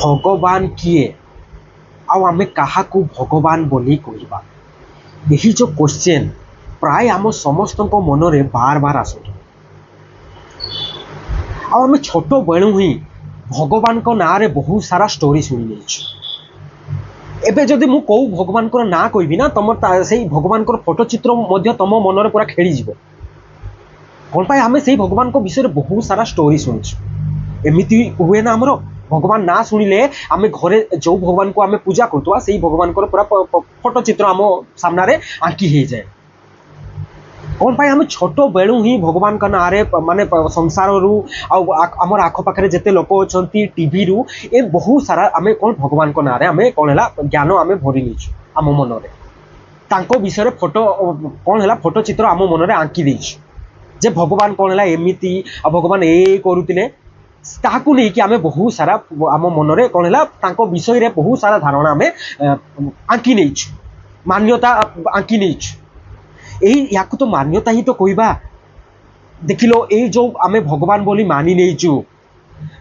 भगवान किए आमे क्या भगवान बोली कहवा यही जो क्वेश्चन प्राय आम समस्त मन रे बार बार आस आम छोट बेलू ही भगवान को ना रे बहुत सारा स्टोरी शुणी एबे जदि मु कौ भगवान को ना कहबी ना तुम से भगवान को फोटो चित्र तुम मन पूरा खेली जीव कौन पाए आम से भगवान को विषय बहुत सारा स्टोरी शुणुचु एमती हुए ना आमर भगवान ना शुणिले आम घरे जो भगवान को आम पूजा करता से भगवान को पूरा फोटो चित्र आम सामने आंकी हो जाए कौन पाए आम छोट बेलू ही भगवान का ना रे माने संसार रु आमर आखपाखे जिते लोक अच्छा टीवी रु ए बहुत सारा आम कौन भगवान को ना रे आम कौन है ज्ञान आम भरी नीचु आम मन में विषय फोटो कौन है फोटो चित्र आम मन में आंकी देछु जे भगवान कौन है एमती भगवान ए करुले ताकू नहीं कि आम बहुत सारा आम मन में कौन है विषय में बहुत सारा धारणा आम आंकी नहीं मान्यता आंकी नहीं या तो मान्यता ही तो कहवा देख लो ये जो आम भगवान बोली मानी नहीं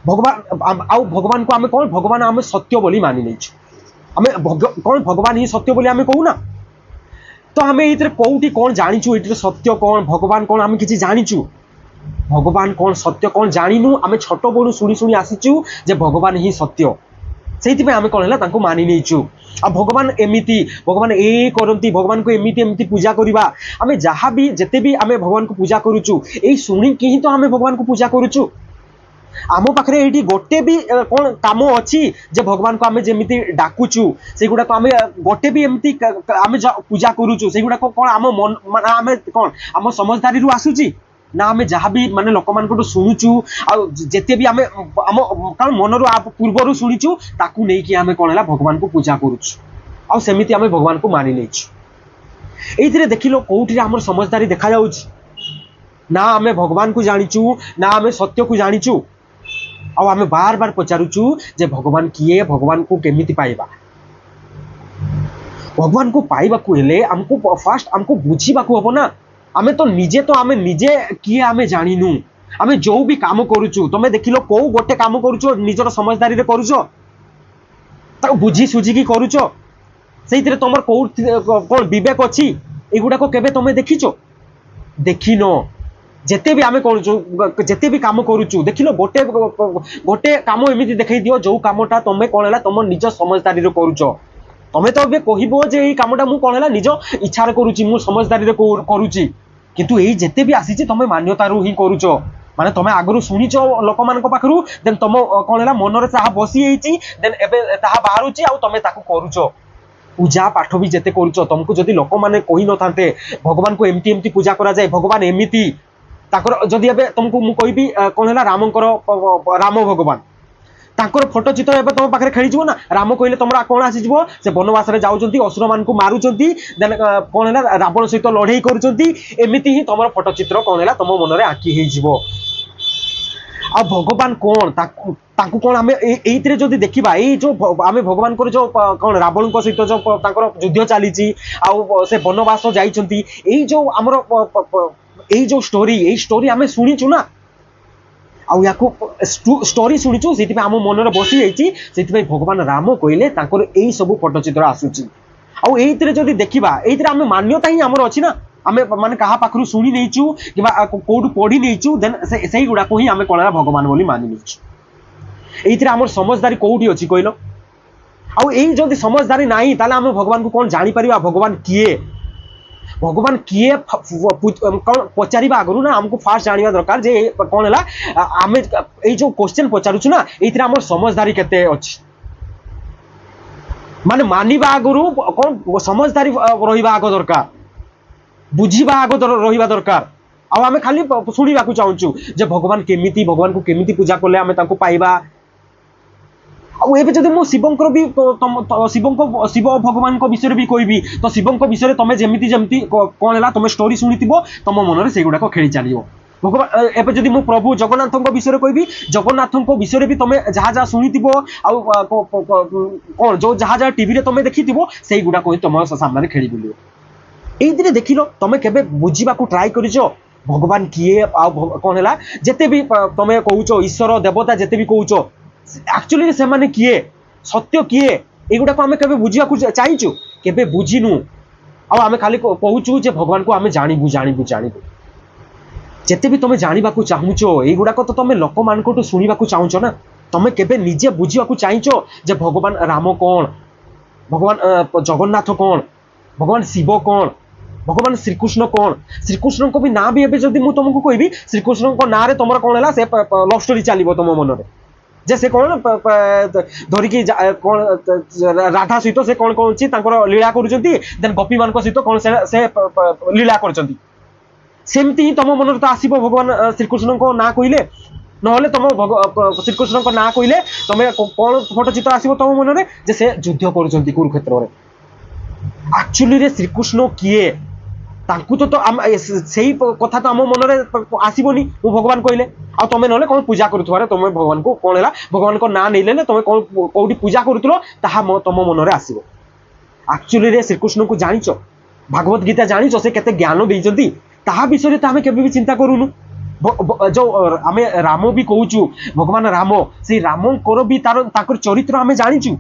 भगवान आउ भगवान को आम कौन भगवान आम सत्य बोली मानी नहीं आम कौन भगवान ही सत्य बोली आम कहूना तो आम ये कौटी कौन जाचु ये सत्य कौन भगवान कौन आम किसी जाचु भगवान कौन सत्य कौन जानू आम छोट बड़ू शुणी शुणी आसीचु जे भगवान ही सत्य से आम कौन है मानि नहीं आ भगवान एमती भगवान ए करती भगवान को एमती एमती पूजा करवा आम जहाँ भी जिते भी आम भगवान को पूजा करुचु यही शुणिकी ही तो आम भगवान को पूजा करुचु आम पाखे ये गोटे भी कौन काम अच्छी जे भगवान को आम जमी डाकुचु से गुड़ाक आम गोटे भी एमती आम पूजा करुचु से गुड़ाक कौन आम मन आम कौन आम समझदारी आसूची ना आम जहाँ भी माने लोक मान शुणुचु आते भी आम आम कारण मनरु पूर्वर शुणीचु ताकू नहीं कि आम कौन है भगवान को पूजा करुचु आमती आम भगवान को मानि नहीं ये देख लो कौटी आम समझदारी देखा ना आम भगवान को जाचु ना आम सत्य को जाचु आम बार बार पचारुचु जे भगवान किए भगवान को केमिति पाइबा भगवान को पाइबा हेले आमको फास्ट आमको बुझीबा हम ना आमे तो निजे किए आमे जानिनु आमे जो भी काम करुचु तमे देख लो कौ गोटे काम करुचो निजर समझदारी रे करुचो ताको बुझी सुझी की करुचो सेइतरे तमर कौ कोन विवेक अछि एगुडा को केबे तमे देखिचो देखिनो जेते भी आमे करुचो जेते भी काम करुचु देख लो गोटे गोटे काम एमिति देखै दियो जो कामटा तमे कोन हला तम निज समझदारी रे करुचो तमें तो अबे कहबो जे ये कामटा मु कोन हला निज इच्छा करुची मु समझदारी रे करुची किंतु एई जेते भी आसीची तमे मान्यता रु ही करुचो माने तमे आगरु सुनिचो लोक मान को पाखरु देन तम कोन हला मन रे चाहा बसी हेची देन एबे ताहा बाहरुची आ तमे ताकू करुचो पूजा पाठ भी जेते करुचो तुमको जदी लोक माने कहि न थांते भगवान को एमती एमती पूजा करा जाए भगवान एमिति ताकर जदी एबे तुमको मु कहबी कोन हला रामकर राम भगवान तांकर फोटो चित्र एबे तुम पाखे खेली ना राम कहले तुम कौन आसीज से बनवास रे जाउचंती असुर मान को मारुचंती देन कौन है रावण सहित लड़ाई करुचंती एमिति ही तुम फोटो चित्र कौन है तुम मन में आंकी हो आ भगवान कौन ताकू कौन आम ये जो देखा ये जो आम भगवान को जो कौन रावण सहित जो युद्ध चली से बनवास जाइछंती ये जो आमर ये जो स्टोरी आम शुणीचु ना आउ या स्टोरी शुणीचु से आम मन में बसी जाइए भगवान राम कहले यही सब फोटो चित्र आसूची आईते जब देखा ये आम मान्यता ही आमर अच्छी ना आम माने कहा पाखरु शुणी नहींचु कि कौटू पढ़ी नहींचु देन से गुड़ाक ही आम कौन भगवान बोली मानि नहींचु ये आम समझदारी कौटी अच्छी कहल आई जब समझदारी नहीं ताले आम भगवान को कौन जापर भगवान किए पचार आगु ना आमको फास्ट जाना दरकार जे कौन है आम ये जो क्वेश्चन पचारुचु ना ये आम समझदारी केते अच्छी माने मानिबा आगु कौन समझदारी रहिबा आग दरकार बुझीबा आग रहिबा दरकार आम खाली शुणा चाहूँ जे भगवान केमिति भगवान को केमिति पूजा कले आम तांको पाइबा जब मुझे शिवंकर भी शिव भगवान को विषय भी कहबी तो शिवंक विषय तुम जमी जमी कौन है तुम स्टोरी शुणी तुम मन में से गुड़ाक खेली चलो भगवान एवं जब मुझे प्रभु जगन्नाथ विषय कहबी जगन्नाथ विषय भी तुम जहाँ जहाँ शुणी कौन जो जहाँ जहाँ टीवी तुम देखी से गुड़ाक तुम सामने खेली बुल ये देख लो तुम के बुझा ट्राए कर भगवान किए कौन है जिते भी तुम कौच ईश्वर देवता जिते भी कौच एक्चुअली से माने किए सत्य किए एगुड़ा को आम के बुझा चाहचु केबे बुझीनु आम खाली कहूचु जे भगवान को आम जानबू जानबू जानबू जिते भी तुम जानवा चाहूच युवाक तो तुम लोक मान शुणा चाहूच ना तुम केबे निजे बुझा चाहच जे भगवान राम कौन भगवान जगन्नाथ कौन भगवान शिव कौन भगवान श्रीकृष्ण कौन श्रीकृष्ण को भी ना भी एबे जदि मु तुमको कहबी श्रीकृष्ण को ना रे तुम कौन है से लव स्टोरी चलो तुम मन में जे से कौन धरिकी कौन राधा सहित से कौन कौन लीला कर गोपी मान सहित कौन से लीला कर सेमती ही तुम मन तो आसब भगवान श्रीकृष्ण को ना कहले ना तुम श्रीकृष्ण को ना कहले तुम कौन फोटोचित्र आसब तुम मन में जे से युद्ध कर कुरुक्षेत्र में एक्चुअली श्रीकृष्ण किए तांकु तो सही कथा तो आम मन में आसबनी मु भगवान कहले आ तुम ना कौन पूजा करुथार तुम भगवान को कौन है भगवान को ना नहीं ले तुम कौन कौटी पूजा करुलो तुम मन में आसब एक्चुअली श्रीकृष्ण को जानिच भागवत गीता जानिच से केते ज्ञान देइचंती ताहा विषय तो आम केबे भी चिंता करूनु जो आम राम भी कहूचु भगवान राम से राम को भी तार चरित्र आम जानिचु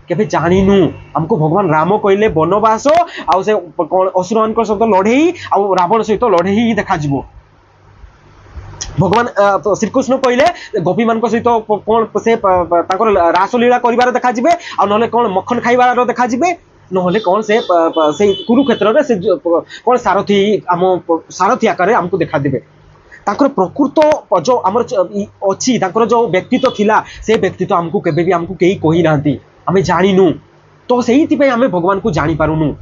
केबे जानिनु हमको भगवान राम कहले वनवास आउ से असुर मान सहित लड़े आ रावण सहित लड़े ही देखा जीवो भगवान श्रीकृष्ण कहले गोपी मान सहित कौन से रासलीला कर देखा जीवे आ नले कौन मक्खन खाइबार देखा जीवे नहले कौन से कुरुक्षेत्र में से कौन सारथी आम सारथी आकार आमको देखा देवे ताकर प्रकृत जो आम अच्छी जो व्यक्तित्व थिला से व्यक्तित्व आमको केबे भी आमको कहीं कही ना आम जानिनु तो से आम भगवान को जानी पारुनु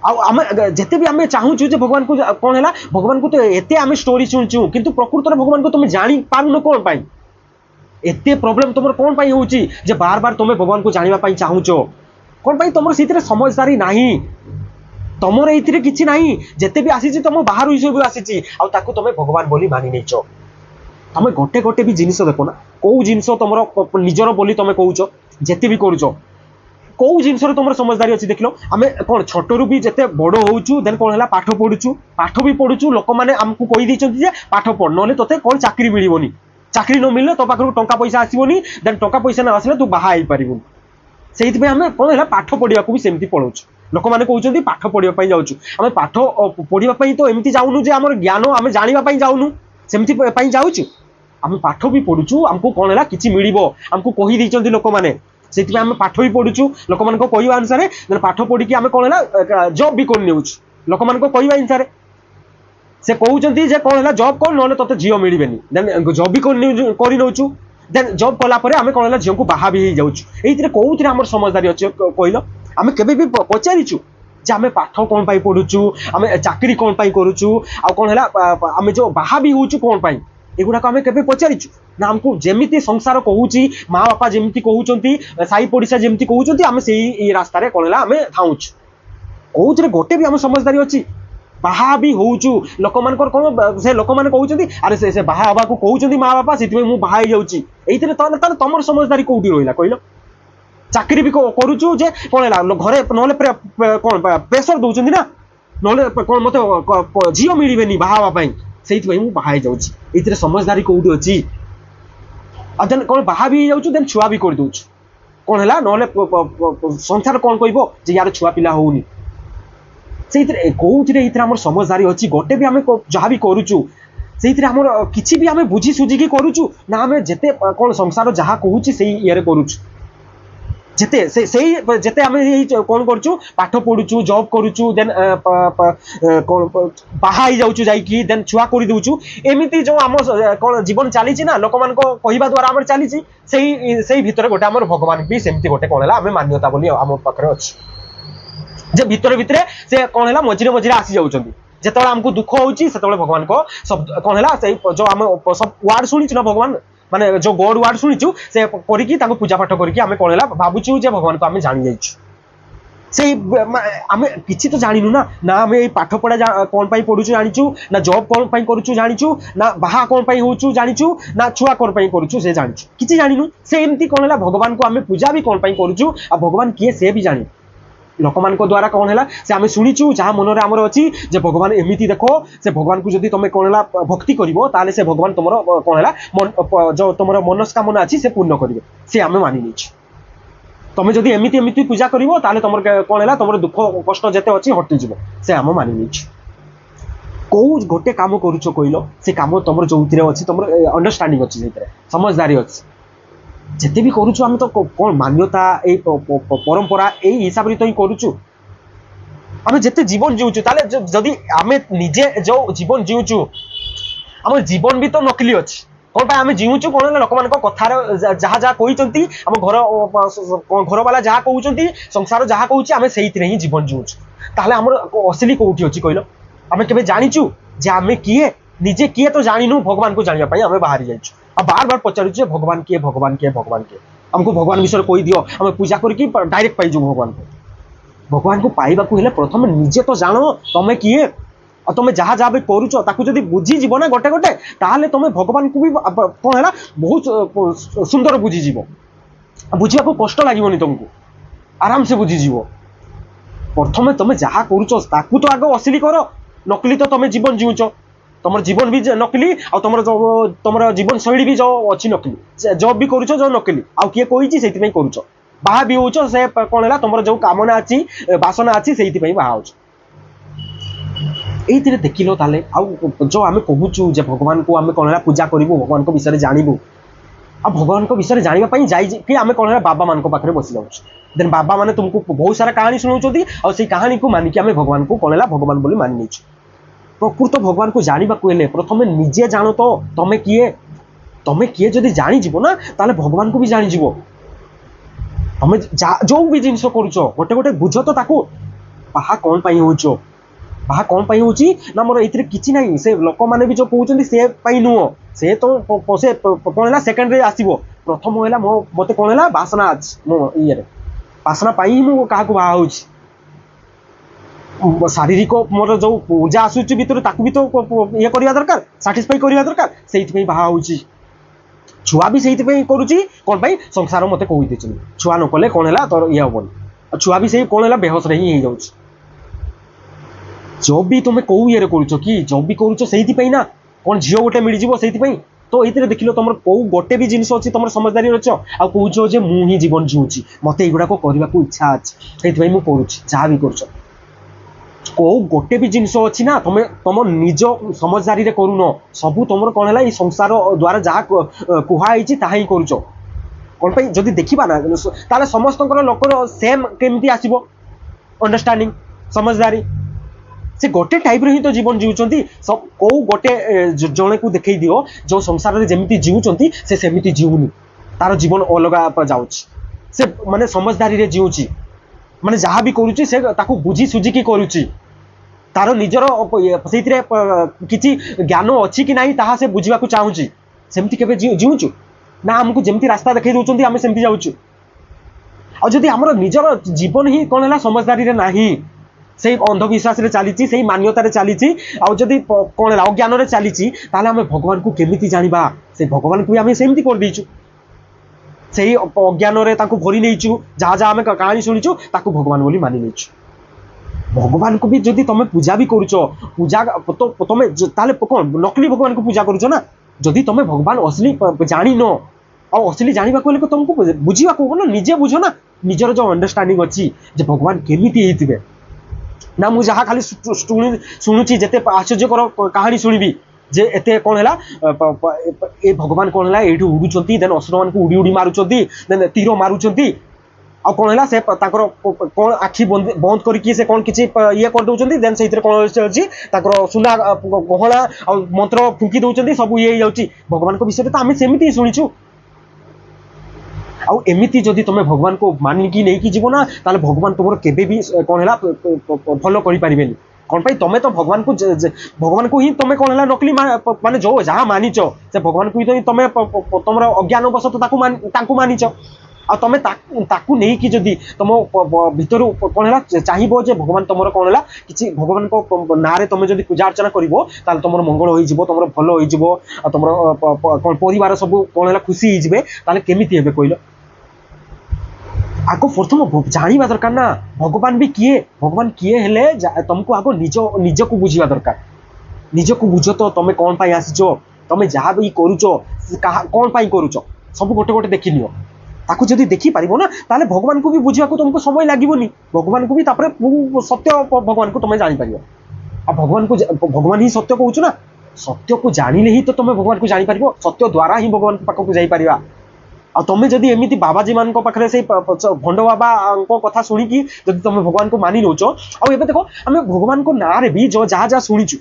आम जिते भी आम चाहूचु जे भगवान को कौन है भगवान को तो एते आम स्टोरी शुणुचु किंतु प्रकृत भगवान को तुम जानी पारुन कौन पाई एते प्रॉब्लम तुम कौन पाई होची जे बार बार तुम भगवान को जानिबा पाई चाहूचो कौन पाई तुम से समझदारी नहीं तुमर ये किसी ना जिते भी आसी तुम बाहर सब आसी तुम भगवान बोली मानि नहीं तुम गोटे गोटे भी जिनिस देखो ना कौ जिनस तुम निजर बोली तुम कहूच जिते भी करुच कौ जिनस तुम समझदारी अच्छी देख लो आम कौन छोटू भी जिते बड़ होचु देन कौन है पाठ पढ़ुचु पाठ भी पढ़ुचु लोक मैंने आमको कहीदे पाठ पढ़ ना तो कौन चाकरी मिलनी चाकरी न मिलने तो पाखर टंका पैसा आसबनी देन टंका पैसा न आसले तू बाहा पारू से आम कौन है पाठ पढ़ा भी सेमती पढ़ाऊँ लोक मैंने कहते पाठ पढ़ाई जाऊँ आम पाठ पढ़ाई तो एमती जाऊनु जे आम ज्ञान आम जानापी जाऊनु सेमती जाऊँ आम पाठ भी पढ़ुचु आमको कौन है कि मिल आमको कहीदे लोक मैंने से आम पाठ भी पढ़ुचु लोक मान कहवा अनुसार पाठ पढ़ी आम कौन है जॉब भी कर लोक मान कहवा अनुसार से कहते जे कौन है जॉब कर ना तो झील मिलबे देन जॉब भी कर नौचु देन जॉब कलापर आम कौन है झील को बाहा भी हो जाऊँ कौन आम समझदारी अच्छे कहल आम केबे भी पचारिचु जे आम पाठ कौन पाई पढ़ुचु आम चाकरी कौन पाई करुचु आ कौन है आम जो बाहा भी होचु कौन पाई एगुड़ाक आम केबे पचारिचु ना आमको जेमिति संसार कहूँ माँ बापा जेमिति कहउचंती साई पड़िशा जेमिति कहउचंती आम से रास्तार कौन है आम धाउचु कौन गोटे भी आम समझदारी अच्छी बाहा भी होचु लोक मान कौन से लोक मैंने कहते अरे से बाहा हवा को कहते माँ बापा से मुझे बाहा जाऊँगी तुम समझदारी कौटी रहा कहल चाकरी भी करुचु जे कौन है घरे ना कौन प्रेसर दौरान ना ना कौन मत झील मिलबे बाहा हाँपाई से मुझे बाहा जाऊँगी समझदारी कौटी अच्छी देन कौन बाहा भी जाऊँ देन छुआ भी कर दूँ कौन है ना संसार कौन कह यार छुआ पिला होनी से कौन आम समझदारी अच्छी गोटे भी आम जहाँ भी करुचु से आम कि भी आम बुझी सुझिकी करुचु ना आम जिते कौन संसार जहाँ कहूँ से ये करुचु जिते जिते आम कौन करुचु पाठ पढ़ुचु जॉब करुचु देन कौन बाहा जाऊँ जाइकी देन छुआ कर दूचु एमती जो आम कौन जीवन चली ना लोक मान कहवा द्वारा आम चली से भितर गोटे आम भगवान भी सेमती गोटे कौन है आम मान्यता बोली आम पाखे अच्छी जे भितर भितर से कौन है मझे मझे आसी जाऊँ जो आमको दुख होची भगवान को शब्द कौन है जो आम सब वार्ड शुणीचु ना भगवान माने जो गॉड वार्ड शुणीचु से करिकी पूजा पाठ करके आम कौन है भावुचु जे भगवान को आम जानी जाइछु से आम किसी तो जानिनु ना आम ये पाठ पढ़ा कौन पाई पढ़ुचु जानिचु ना जॉब कौन पाई करुचु जानिचु ना बाहा कौन पाई होचु जानिचु ना छुआ कौन पाई करुचु से जानिचु किसी जानिनु से एमती कौन है भगवान को आम पूजा भी कौन पाई करुचु आ भगवान किए से भी जानी लोक मान द्वारा कौन है से आम शुणीचु जहाँ मन आमर अच्छी जे भगवान एमती देख से भगवान को जब तुम कौन है भक्ति कर से भगवान तुम कौन है जो तुम मनस्कामना अच्छी से पूर्ण करेंगे सी आम मानि नहीं तुम जब एमती एमती पूजा कर तुम कौन है तुम दुख कष्ट जिते अच्छी हटिज से आम मानि नहीं कौ गोटे कम करुच कहल से कम तुम जो अच्छी तुम अंडरस्टांडिंग अच्छी समझदारी अच्छी जिते भी करुचु आम तो कौन मान्यता परंपरा यही हिसाब से तो ही करुचु आम जिते जीवन जीवचु जदि आम निजे जो जीवन जीवचु आम जीवन भी तो नकली अच्छी कौन आम जीवचु कौन लोक मान कथार जहाँ जहाँ कहते आम घर वाला जहाँ कहते संसार जहाँ कहूँ आम से ही जीवन जीवचु ताहले आम असली कौटी अच्छी कहल आम के जाचु जे आम किए निजे किए तो जाणु भगवान को जानापी आम बाहरी जाइए बार बार पचारूँ भगवान किए भगवान किए भगवान किए आमको भगवान विषय कही दियो आम पूजा करके डायरेक्ट पाइजु भगवान को पाइबा हेले प्रथम निजे तो जान तुम किए और तुम जहाँ जहाँ भी करुच जब बुझीज ना गोटे गोटे ताहले तुम भगवान को भी कौन है बहुत सुंदर बुझीज बुझा कष्ट लगे तुमको आराम से बुझीज प्रथम तुम जहाँ करुच तो आग असली कर नकली तो तुम जीवन जीवच तुम जीवन भी नकली आ तुम जीवन शैली भी जो अच्छी नकली जॉब भी करुच जो नकली आउ किए कही से करुच बाहा भी होच से कौन है तुम जो कामना अच्छी बासना अच्छी से बाहा हो ये देखिल ताले जो आम कहूँ भगवान को आम कौन है पूजा करूँ भगवान को विषय जानू आ भगवान को विषय जानापी जाइए आम कौन है बाबा मान पाखे बस जाऊँ देन बाबा मैंने तुमको बहुत सारा कहानी शुणाऊँ और से कहानी को मानिक आम भगवान को कौन है भगवान बोली मानि नहीं प्रकृत भगवान को जाना प्रथम निजे जान तो तुम किए जब जानीज ना ताले भगवान को भी जानीज तुम जो भी जिनस करुच गोटे गोटे बुझ तो बाहा कौन हो बाहा कौन हो मोर ये कि ना से लोक मैंने भी जो कहते से नुह से तो से कौन है सेकेंड आसो प्रथम है मत कौन है बासना मो ये बासना मुझे क्या बाहा शारीरिक मोर जो ऊर्जा आसूँ भर भी तो ये करवा दरकार साटिस्फाई करवा दरकार से बाहा हो छुआ भी से करुच्ची कौन पाई संसार मत कही छुआ न कले कौन है तोर ये हेनी छुआ भी से कौन है बेहोश ही हो जब भी तुम कौ ये करुच कि जब भी करुच से ना कौन झील गोटे मिलଯିव से तो ये देख लो तुम कौ गोटे भी जिनस अच्छी तुम समझदारी अच्छ आ कौच मुझे जीवन जीवुची मत युवा करने को इच्छा अच्छी से मुझे करुच्ची जहाँ भी कर कौ गोटे भी जिनस अच्छी ना तुम तुम निज समझदारी करूँ सबू तुम कौन है संसार द्वारा जहाँ कहुई ताही करुच कौन जदि देखा ना ताले समस्त लोकर सेम केमती आसो अंडरस्टांडिंग समझदारी से गोटे टाइप ही तो जीवन जीवुंट सब कौ गोटे जड़े को देखई दियो जो संसार में जमी जीवुंट से सेमती जीवुनी तार जीवन अलग जाऊँ से माने समझदारी रे जीवुची माने जहाँ भी करुच्ची से बुझी सुझिकी करुच्ची तार निजर से किसी ज्ञान अच्छी कि ना से बुझा चाहूँगी सेमती केबे जीवुचु ना आमको जमती रास्ता देखई दौरान आम सेमती जाऊँ और जदि आमर निजर जीवन ही कौन है समझदारी ना से अंधविश्वास चली से मान्यतार चली आदि कौन है अज्ञान चली आम भगवान को केमिति जानिबा से भगवान को भी आम सेमती कर देचु से अज्ञान भरी नहीं जहाँ जहाँ आम कहानी शुणीचु भगवान बोली मानि नहीं भगवान को भी जदि तुम पूजा भी करुच पूजा तो तुम कौन नकली भगवान को पूजा करुच ना जदि तुम भगवान असली जानी न और असली जाना को तुमको बुझा ना निजे बुझ ना निजर जो अंडरस्टांडिंग अच्छी भगवान केमिति होइथिबे ना मुझे जहाँ खाली शुणुची जिते आश्चर्यकर कहानी शुणबी जे एते कौन है ए भगवान कौन है ये उड़ुंट देन असुर मान उड़ी उड़ी मारुंट देन तीर मारुंट आ कौन है से कौन आखि बंद करके से कौन किसी ये करदे देन से कौन अच्छी सुना गहना आ मंत्र फुंकी दौरान सब ये जाऊँगी भगवान को विषय तो आम सेमती शुणीचु आउ एमती जदि तुम भगवान को मानिकी नहीं कि जीव ना ताले भगवान तुम केबे भी कौन है भल करें कौन पाई तुम तो भगवान को ही तुम कौन है नकली माने जो जहाँ मानिच से भगवान को ही तुम तुम अज्ञान वश तो मानिच आ तुम ताकू नहीं कि जदि तुम भीतर कौन है चाहिए जे भगवान तुम कौन है कि भगवान को ना तुम जब पूजा अर्चना कर तुम मंगल हो तुम भल हो तुम कौन परिवार सब कौन है खुशी होते केमी हे कहल आग प्रथम जाना दरकार ना भगवान भी किए, भगवान किए हेले तुमको आग निज निज को बुझा दरकार। निज को बुझ तो तुम कौन पाई आसीच, तुम जहाँ भी करुच कौन पाई करुच सब गोटे गोटे देखी नियो। ताकू जदि देखी पारिबो ना ताले भगवान को भी बुझा को तुमको समय लागिबोनी, भगवान को भी तापरे सत्य भगवान को तुम जानी पारिबो। आ भगवान को भगवान ही सत्य कहूच ना, सत्य को जानिले ही तो तुम भगवान को जानी पारिबो, सत्य द्वारा ही भगवान पाखक जाई पारिबा। आ तुम जदि एमिति बाबाजी मान पाखे से भंड बाबा कथा शुणिकी जदि तुम भगवान को मानि नौच आ एबे देखो आम भगवान को ना रे भी जो जहाँ जहाँ शुणीचु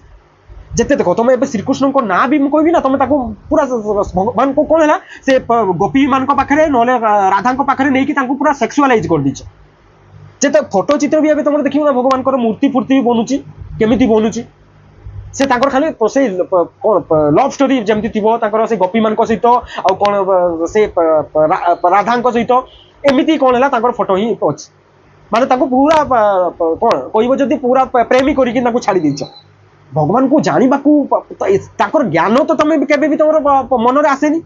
जिते देखो तुम ए श्रीकृष्ण को ना भी कहि ना तुम पूरा भगवान को कौन है से गोपी मान पाखे ना राधा पाखे नहीं पूरा सेक्सुअलाइज कर दीच। जिते फोटो चित्र भी तुम देखिए ना भगवान मूर्ति फूर्ति भी बनूची केमी बनूची से खाली से लव स्टोरी जमती थी से गोपी मान सहित आउ कौन से राधा सहित एमती कौन है फोटो ही अच्छे माने पूरा कौन कह जदि पूरा प्रेमी करके छाड़ी देच। भगवान को जाना ज्ञान तो तुम भी तुम मन में आसेनी,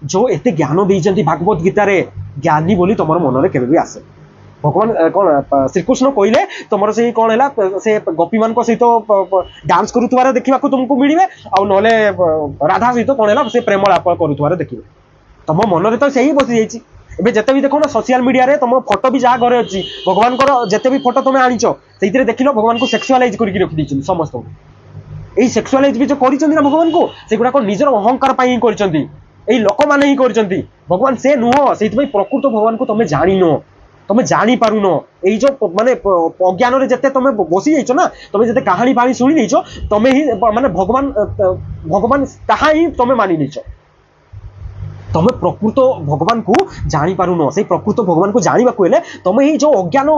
जो एते ज्ञान देते भागवत गीतार ज्ञानी बोली तुम मन में केवे भी आसे। भगवान कौन श्रीकृष्ण कहले तुम से कौन है से गोपी मान सहित डांस करुवार देखा तुमको मिले आ राधा सहित कौन है से प्रेमलाप करुवार देखिए तुम मन में तो सही बसी जाइए। एबे जिते भी देखो ना सोशल मीडिया रे तुम फोटो भी जहाँ घरे अच्छी भगवान जिते भी फोटो तुम आनीच से देख लो भगवान को सेक्सुअलाइज करके रखी समस्त यही सेक्सुअलाइज भी जो कर भगवान को से गुड़ाक निजर अहंकार कर लोक मैंने ही कर भगवान से नुह से प्रकृत भगवान को तुम जान तुम जानी पारुन यही जो माने अज्ञान रे जते तुम बसी जाइछ ना तुम जते कहानी पानी शुणी नहींच तुम ही माने भगवान भगवान ताहा ही तुम मानि नहींच। तुम प्रकृत भगवान को जानी पारुन से प्रकृत भगवान को जाना हेले तुम ही जो अज्ञान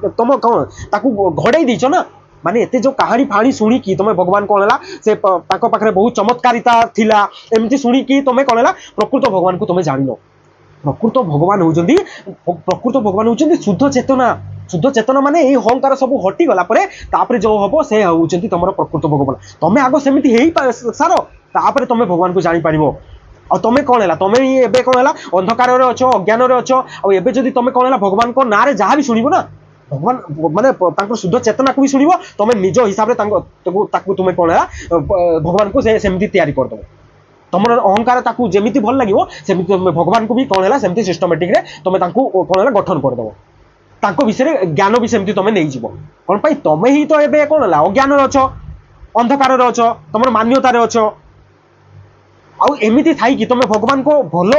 तुम कौन ताकू घड़े दीच ना माने एते जो कहानी फाणी शुणिकी तुम भगवान कौन है से पाखे बहुत चमत्कारिता थिला एमती शुणिकी तुम कौन है प्रकृत भगवान को तुम जान। प्रकृत भगवान होउचंदी प्रकृत भगवान होउचंदी शुद्ध चेतना। शुद्ध चेतना माने ए अहंकार सब हटी गला परे तापरे जो हबो से होउचंदी तमरो प्रकृत भगवान। तमे आगो सेमिति हेई सारो तापरे तमे भगवान को जानि पारिबो। आ तुम कौन है तुम एबे कौन है अंधकार रे अछ अज्ञान रे अछ आ एबे जदि तुम कौन है भगवान को ना रे जहाँ भी शुणिबो ना भगवान माने शुद्ध चेतना को भी शुणिबो तुम निज हिसाब से तुम कौन है भगवान को सेमती तैयारी कर दो। तुम अहंकार ताकू जेमिति भल लगिवो सेमिति तुम भगवान को भी कौन है सेमती सिस्टमेटिक रे तुम ताकू कौन है गठन कर दो। ताको विषय ज्ञान भी सेमती तुम नहीं जीवो कौन पाई तुम ही तो एबे कौन है अज्ञान रे अछ अंधकार रे अछ तुम मान्यता रे अछ आउ एमिति थाई कि तुम भगवान को भल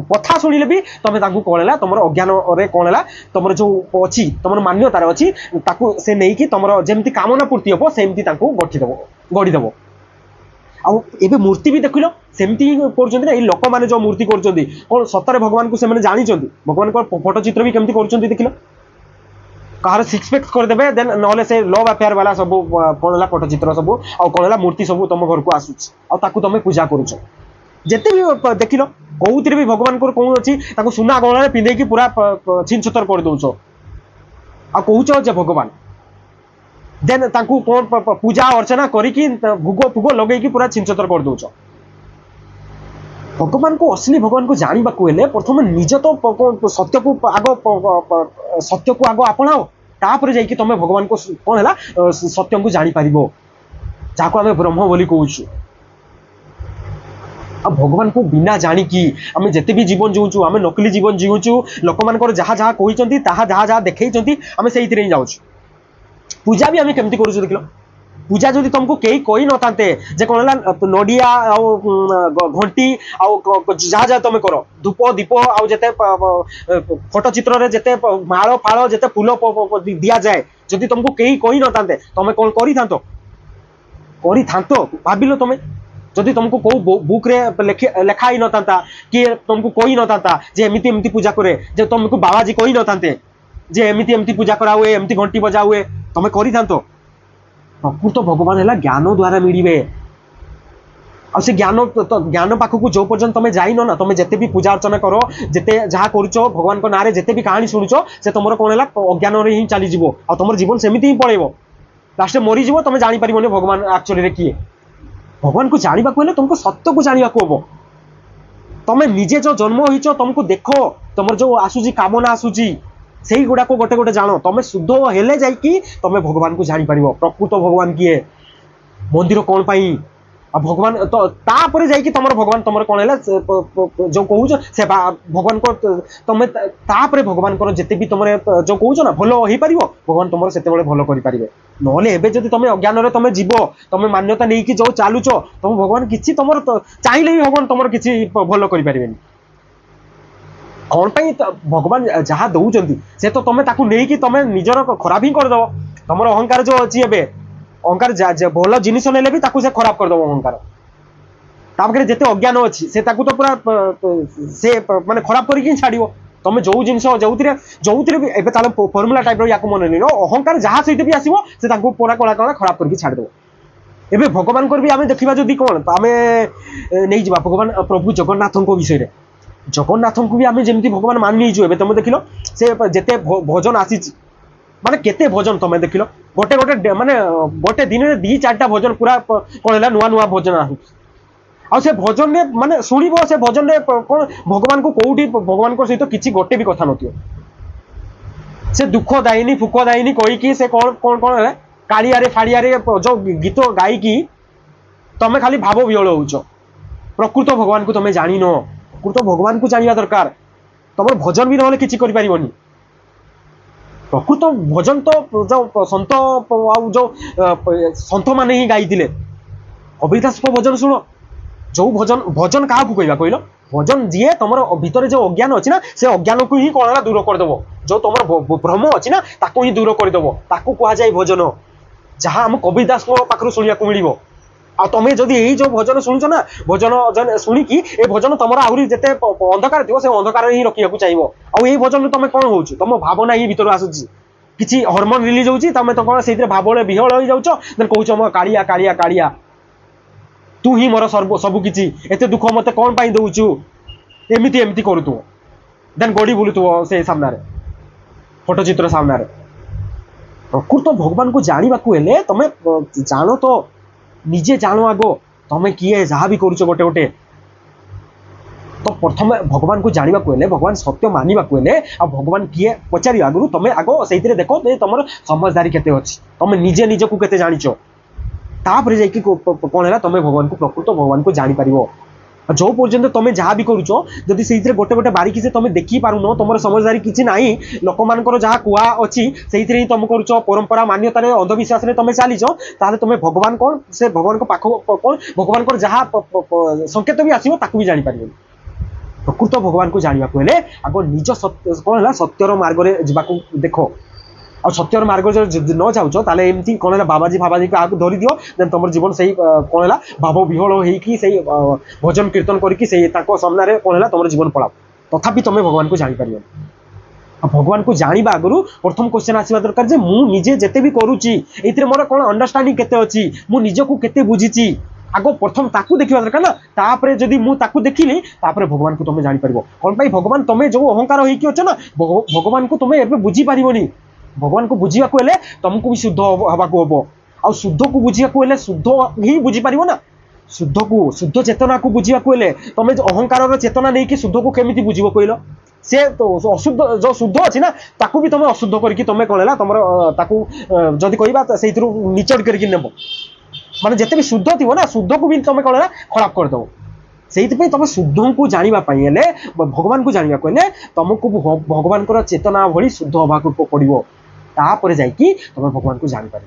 कथा शुणिले भी तुम कौन है तुम अज्ञान रे कौन है तुम जो अच्छी तुम मान्यतार अच्छी ताकू से नहीं कि तुम जमी कामना पूर्ति हम सेमती गढ़ीदेव गढ़ीदेव। आउ एबे मूर्ति भी देख लो सेमती कर लोक मैंने जो मूर्ति कर कौन सतरे भगवान को से जानी भगवान को फोटो चित्र भी केमती कर देख लो कहार सिक्स पैक्स करदे देन ना से लव अफेयर वाला सब कौन है फोटो चित्र सब आ कौन है मूर्ति सब तुम घर को आसूस तुम पूजा करुच जिते भी देख लो कौन भी भगवान को कौन अच्छी सुना गहना पिंधे पूरा छिन छतर कर दौच आ कौच जे भगवान देन कौन पूजा अर्चना करी भोग फुग लगे पूरा छिन छतर कर दौच। भगवान को असली भगवान को जानवा हेले प्रथम निज तो सत्य को आग सत्य को आग आपणाओ तापर जाइए तुम भगवान को कौन है सत्य को जापर जहाँ आम ब्रह्म बोली कहूँ। आ भगवान को बिना जानिकी आम जिते भी जीवन जीवु आम नकली जीवन जीवु लोक मान जहाँ जहाँ कहते जहाँ जहाँ देखते आम से जाऊँ। पूजा भी आम केमती करूँ देख लो पूजा जदि तुमको कई कही न था जे कौन है नड़िया घंटी जहाँ जहाँ तुम कर धूप दीप आते फोटो चित्र रे जिते माल फाड़ जिते फूल दि जाए जदि तुमको कई कही न था तुम कौन कर भाविल तुम जदि तुमको कौ बुक रे लेखा ही न था कि तुमको कही न था जे एमती एमती पूजा करे जे तुमको बाबाजी कही न था जे एमती एमती पूजा करा हुए एमती घंटी बजा हुए तुम कर प्रकृत भगवान है ज्ञान द्वारा मिले आ से ज्ञान ज्ञान पाखक जो पर्यटन तुम जाइन ना तुम जिते भी पूजा अर्चना कर जिते जहाँ करुच भगवान को नारे जिते भी कहानी शुणुच से तुम कौन है अज्ञान ही चलीज आ तुम जीवन सेमती ही पड़ेब लास्ट मरीज तुम जापर भगवान एक्चुअली किए। भगवान को जानवा हेले तुमको सत्य को जानवा हम तुम निजे जो जन्म हो तुमको देख तुम जो आसूची कामना आसूची से गुड़ाक गोटे गोटे जान तुम शुद्ध हेले जाइकी तुम भगवान को जापर प्रकृत भगवान किए मंदिर कौन पाई आ भगवान तो तापर जाइए तुम भगवान तुम कौन है जो कह से भगवान को तुम तापर भगवान को जिते भी तुम जो कह ना भल हो पार भगवान तुम से भल करें ना जब तुम अज्ञान तुम जीव तुम मान्यता नहीं कि जो चलुच तुम भगवान किसी तुम चाहिए भी भगवान तुम किसी भल करें कौन पाई भगवान जहाँ दौरान से तो तुम नहीं कि तुम निजर खराब ही करदेव तुम अहंकार जो अच्छी अहंकार भल जिन ने भी से खराब करदेव अहंकार तापर जिते अज्ञान अच्छी से तो पूरा से माने खराब करके छाड़ तुम जो जिन जो भी एवं फर्मुला टाइप या मन नहीं अहंकार जहाँ सहित भी आसो से पूरा कला कला खराब करके छाड़देव एवं भगवान भी आम देखा जदि कौन तो आम नहीं जा भगवान प्रभु जगन्नाथ विषय में जगन्नाथ को भी आम जमी भगवान मानि एवं तुम देख से जिते भजन आसी माने केते भजन तुम देख गोटे गोटे माने गोटे दिन में 2-4टा भजन पूरा कौन है नुआ नुआ भजन आ से भजन ने माने शुणव से भजन ने कौन भगवान को कौटी भगवान को सहित किसी गोटे भी कथा नथियो से दुख दायनी फुक दायनी कहीकि से कौन कौन कौन है कालियारे फाड़ियारे जो गीत गायकी तुम खाली भाव विहल हो प्रकृत भगवान को तुम जान प्रकृत भगवान को जानवा दरकार तुम भजन भी ना किसी कर प्रकृत भजन तो जो सत जो सत मैंने ही गाई कबीरदास को भजन शुण जो भजन भजन क्या कहवा कहल भजन जी तुम भितर जो अज्ञान अच्छी ना से अज्ञान को ही कौन है दूर करदेव जो तुम भ्रम अच्छी ना ताको ही दूर करदेव ताको कहुए भजन जहाँ आम कबीरदास को पाखर शुणा मिल आ तुम जदि यही जो भजन शुणुच ना भजन शुणिकी ए भजन तुम आहरी जिते अंधकार थी से अंधकार ही रखा चाहिए आई भजन तुम कौन हो तुम भावना ही भर आसूँ किसी हर्मोन रिलीज होती तुम तो कौन से भाव विहल हो जाऊच देन कौच कालिया कालिया कालिया तू ही मोर सबू किसी एत दुख मत कौन पाई दौचु एमती एमती करूथु देन गड़ी बुलुथु से सामने फोटोचित्र सामने प्रकृत भगवान को जानवा तुम जान तो निजे जान आगो तुम किए जहाँ भी करुच गोटे गोटे तो प्रथम भगवान को जानवा भगवान सत्य मानवा आ भगवान किए पचार आगु तुम आगो से देख तुम समझदारी केते अच्छी तुम निजे निज को केते जानिच तापर जाकि कौन है तुम भगवान को प्रकृत भगवान को जापर जो पर्यंत तुम जहाँ भी करुच जदि से गोटे गोटे बारीकी से तुम देखी पारुन तुम समझदारी किसी ना लोक मान जहाँ कुआ अच्छी से ही तुम करुच परंपरा मान्यता अंधविश्वास तुम चलीच ताले तुम भगवान कौन से भगवान को पाख कौन भगवान को जहाँ संकेत भी आसो ताकू भी जापर प्रकृत भगवान को जानवा आग निज कौन है सत्यर मार्ग में जावाक देख आ सत्यर मार्ग न जाऊच ताले एमती कौन है बाबाजी फाबाजी को आगे धरी दियो देन तुम जीवन से कौन है भाव विहल हो भजन कीर्तन करके सामने कौन है तुम जीवन पड़ाओ तथापि तुम भगवान को जापर भगवान को जाना आगु प्रथम क्वेश्चन आसवा दरकार जे मु निजे जेते भी करुच्ची ये मोर कौन अंडरस्टांडिंग केते अच्छी मु निजको केते बुझीची आगो प्रथम ताकू देखा दरकार ना तापर जदि मु ताकू देखिली तापर भगवान को तुम जापर कौन पाई भगवान तुम जो अहंकार होइकी अच्छ ना भगवान को तुम एबे बुझी पारिबनी भगवान को बुझा तुमको भी शुद्ध हवा को हम आ शुद्ध को बुझा शुद्ध ही बुझी पार ना शुद्ध को शुद्ध चेतना को बुझा तुम अहंकार चेतना नहीं कि शुद्ध को केमी बुझ कहल से तो अशुद्ध जो शुद्ध अच्छी ना ताकू भी तुम अशुद्ध करके तुम कौन है तुम जदि कहवा से निचड़ करके नेब माने जिते भी शुद्ध थी ना शुद्ध को भी तुम कौन है खराब करदेव से तुम शुद्ध को जानापी भगवान को जानवा तुमको भगवान चेतना भली शुद्ध हवा को पड़ो तापर जाकि तुम भगवान को जापर।